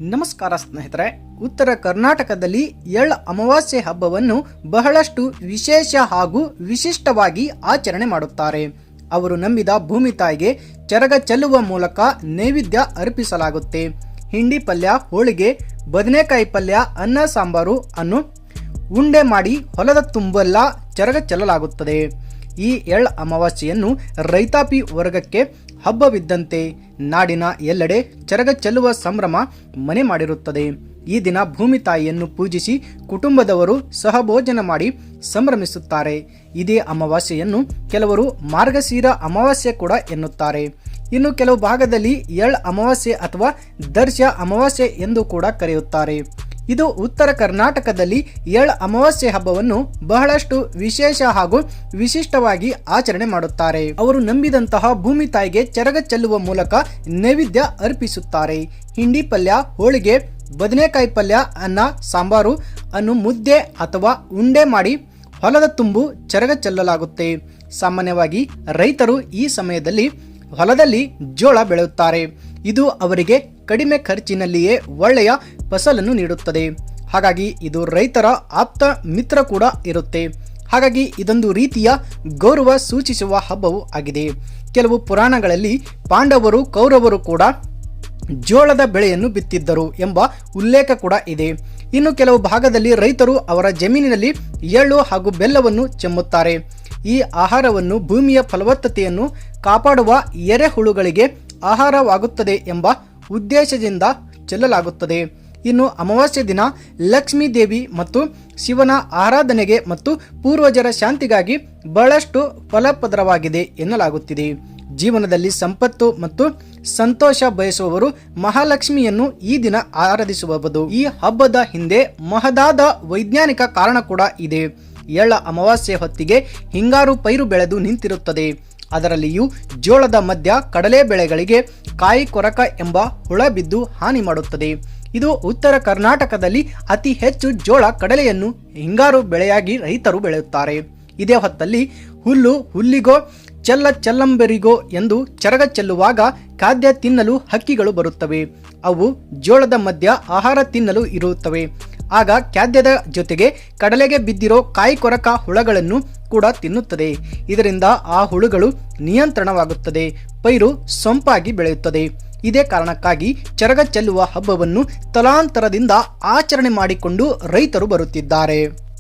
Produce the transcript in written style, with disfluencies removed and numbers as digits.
ನಮಸ್ಕಾರ ಸ್ನೇಹಿತರೆ, ಉತ್ತರ ಕರ್ನಾಟಕದಲ್ಲಿ ಎಳ್ಳ ಅಮಾವಾಸ್ಯೆ ಹಬ್ಬವನ್ನು ಬಹಳಷ್ಟು ವಿಶೇಷ ಹಾಗೂ ವಿಶಿಷ್ಟವಾಗಿ ಆಚರಣೆ ಮಾಡುತ್ತಾರೆ. ಅವರು ನಂಬಿದ ಭೂಮಿ ತಾಯಿಗೆ ಚರಗ ಚೆಲ್ಲುವ ಮೂಲಕ ನೈವೇದ್ಯ ಅರ್ಪಿಸಲಾಗುತ್ತೆ. ಹಿಂಡಿ ಪಲ್ಯ, ಹೋಳಿಗೆ, ಬದನೆಕಾಯಿ ಪಲ್ಯ, ಅನ್ನ ಸಾಂಬಾರು ಅನ್ನು ಉಂಡೆ ಮಾಡಿ ಹೊಲದ ತುಂಬೆಲ್ಲ ಚರಗ ಚೆಲ್ಲಲಾಗುತ್ತದೆ. ಈ ಎಳ್ಳ ಅಮಾವಾಸ್ಯೆಯನ್ನು ರೈತಾಪಿ ವರ್ಗಕ್ಕೆ ಹಬ್ಬವಿದ್ದಂತೆ ನಾಡಿನ ಎಲ್ಲೆಡೆ ಚರಗ ಚೆಲ್ಲುವ ಸಂಭ್ರಮ ಮನೆ ಮಾಡಿರುತ್ತದೆ. ಈ ದಿನ ಭೂಮಿ ತಾಯಿಯನ್ನು ಪೂಜಿಸಿ ಕುಟುಂಬದವರು ಸಹಭೋಜನ ಮಾಡಿ ಸಂಭ್ರಮಿಸುತ್ತಾರೆ. ಇದೇ ಅಮಾವಾಸ್ಯೆಯನ್ನು ಕೆಲವರು ಮಾರ್ಗಶಿರ ಅಮಾವಾಸ್ಯೆ ಕೂಡ ಎನ್ನುತ್ತಾರೆ. ಇನ್ನು ಕೆಲವು ಭಾಗದಲ್ಲಿ ಎಳ್ಳ ಅಮಾವಾಸ್ಯೆ ಅಥವಾ ದರ್ಶ ಅಮಾವಾಸ್ಯೆ ಎಂದು ಕೂಡ ಕರೆಯುತ್ತಾರೆ. ಇದು ಉತ್ತರ ಕರ್ನಾಟಕದಲ್ಲಿ ಎಳ್ಳ ಅಮಾವಾಸ್ಯೆ ಹಬ್ಬವನ್ನು ಬಹಳಷ್ಟು ವಿಶೇಷ ಹಾಗೂ ವಿಶಿಷ್ಟವಾಗಿ ಆಚರಣೆ ಮಾಡುತ್ತಾರೆ. ಅವರು ನಂಬಿದಂತಹ ಭೂಮಿ ತಾಯಿಗೆ ಚರಗ ಚೆಲ್ಲುವ ಮೂಲಕ ನೈವೇದ್ಯ ಅರ್ಪಿಸುತ್ತಾರೆ. ಹಿಂಡಿ ಪಲ್ಯ, ಹೋಳಿಗೆ, ಬದನೆಕಾಯಿ ಪಲ್ಯ, ಅನ್ನ ಸಾಂಬಾರು ಅನ್ನು ಮುದ್ದೆ ಅಥವಾ ಉಂಡೆ ಮಾಡಿ ಹೊಲದ ತುಂಬು ಚರಗ ಚೆಲ್ಲಲಾಗುತ್ತೆ. ಸಾಮಾನ್ಯವಾಗಿ ರೈತರು ಈ ಸಮಯದಲ್ಲಿ ಹೊಲದಲ್ಲಿ ಜೋಳ ಬೆಳೆಯುತ್ತಾರೆ. ಇದು ಅವರಿಗೆ ಕಡಿಮೆ ಖರ್ಚಿನಲ್ಲಿಯೇ ಒಳ್ಳೆಯ ಫಸಲನ್ನು ನೀಡುತ್ತದೆ. ಹಾಗಾಗಿ ಇದು ರೈತರ ಆಪ್ತ ಮಿತ್ರ ಕೂಡ ಇರುತ್ತೆ. ಹಾಗಾಗಿ ಇದೊಂದು ರೀತಿಯ ಗೌರವ ಸೂಚಿಸುವ ಹಬ್ಬವೂ ಆಗಿದೆ. ಕೆಲವು ಪುರಾಣಗಳಲ್ಲಿ ಪಾಂಡವರು, ಕೌರವರು ಕೂಡ ಜೋಳದ ಬೆಳೆಯನ್ನು ಬಿತ್ತಿದ್ದರು ಎಂಬ ಉಲ್ಲೇಖ ಕೂಡ ಇದೆ. ಇನ್ನು ಕೆಲವು ಭಾಗದಲ್ಲಿ ರೈತರು ಅವರ ಜಮೀನಿನಲ್ಲಿ ಎಳ್ಳು ಹಾಗೂ ಬೆಲ್ಲವನ್ನು ಚೆಮ್ಮುತ್ತಾರೆ. ಈ ಆಹಾರವನ್ನು ಭೂಮಿಯ ಫಲವತ್ತತೆಯನ್ನು ಕಾಪಾಡುವ ಎರೆಹುಳುಗಳಿಗೆ ಆಹಾರವಾಗುತ್ತದೆ ಎಂಬ ಉದ್ದೇಶದಿಂದ ಚೆಲ್ಲಲಾಗುತ್ತದೆ. ಇನ್ನು ಅಮಾವಾಸ್ಯೆ ದಿನ ಲಕ್ಷ್ಮೀ ದೇವಿ ಮತ್ತು ಶಿವನ ಆರಾಧನೆಗೆ ಮತ್ತು ಪೂರ್ವಜರ ಶಾಂತಿಗಾಗಿ ಬಹಳಷ್ಟು ಫಲಪ್ರದವಾಗಿದೆ ಎನ್ನಲಾಗುತ್ತಿದೆ. ಜೀವನದಲ್ಲಿ ಸಂಪತ್ತು ಮತ್ತು ಸಂತೋಷ ಬಯಸುವವರು ಮಹಾಲಕ್ಷ್ಮಿಯನ್ನು ಈ ದಿನ ಆರಾಧಿಸಬಹುದು. ಈ ಹಬ್ಬದ ಹಿಂದೆ ಮಹದಾದ ವೈಜ್ಞಾನಿಕ ಕಾರಣ ಕೂಡ ಇದೆ. ಎಳ್ಳ ಅಮಾವಾಸ್ಯೆ ಹೊತ್ತಿಗೆ ಹಿಂಗಾರು ಪೈರು ಬೆಳೆದು ನಿಂತಿರುತ್ತದೆ. ಅದರಲ್ಲಿಯೂ ಜೋಳದ ಮಧ್ಯ ಕಡಲೆ ಬೆಳೆಗಳಿಗೆ ಕಾಯಿ ಕೊರಕ ಎಂಬ ಹುಳ ಬಿದ್ದು ಹಾನಿ ಮಾಡುತ್ತದೆ. ಇದು ಉತ್ತರ ಕರ್ನಾಟಕದಲ್ಲಿ ಅತಿ ಹೆಚ್ಚು ಜೋಳ, ಕಡಲೆಯನ್ನು ಹಿಂಗಾರು ಬೆಳೆಯಾಗಿ ರೈತರು ಬೆಳೆಯುತ್ತಾರೆ. ಇದೇ ಹೊತ್ತಲ್ಲಿ ಹುಲ್ಲಿಗೋ ಚೆಲ್ಲಂಬರಿಗೋ ಎಂದು ಚರಗ ಚೆಲ್ಲುವಾಗ ಖಾದ್ಯ ತಿನ್ನಲು ಹಕ್ಕಿಗಳು ಬರುತ್ತವೆ. ಅವು ಜೋಳದ ಮಧ್ಯ ಆಹಾರ ತಿನ್ನಲು ಇರುತ್ತವೆ. ಆಗ ಖಾದ್ಯದ ಜೊತೆಗೆ ಕಡಲೆಗೆ ಬಿದ್ದಿರೋ ಕಾಯಿ ಕೊರಕ ಹುಳಗಳನ್ನು ಕೂಡ ತಿನ್ನುತ್ತದೆ. ಇದರಿಂದ ಆ ಹುಳುಗಳು ನಿಯಂತ್ರಣವಾಗುತ್ತದೆ, ಪೈರು ಸೊಂಪಾಗಿ ಬೆಳೆಯುತ್ತದೆ. ಇದೇ ಕಾರಣಕ್ಕಾಗಿ ಚರಗ ಚೆಲ್ಲುವ ಹಬ್ಬವನ್ನು ತಲಾಂತರದಿಂದ ಆಚರಣೆ ಮಾಡಿಕೊಂಡು ರೈತರು ಬರುತ್ತಿದ್ದಾರೆ.